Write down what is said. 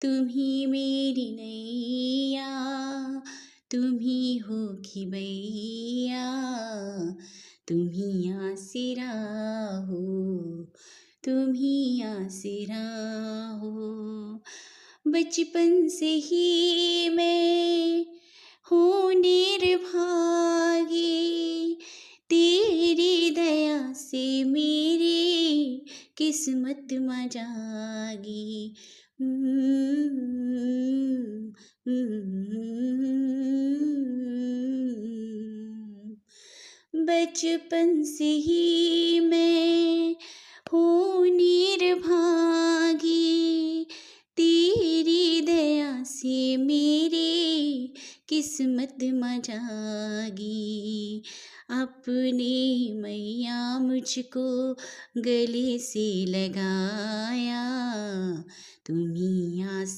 तुम ही मेरी नैया, तुम ही हो खिवैया, तुम ही आसरा हो, तुम ही आसरा हो। बचपन से ही मैं हूँ निर्भागी, तेरी दया से मेरी किस्मत में जागी। बचपन से ही मैं हूँ निर्भागी, तेरी दया से मेरी किस्मत में जागी। अपने मैया मुझको गले से लगाया, तुम ही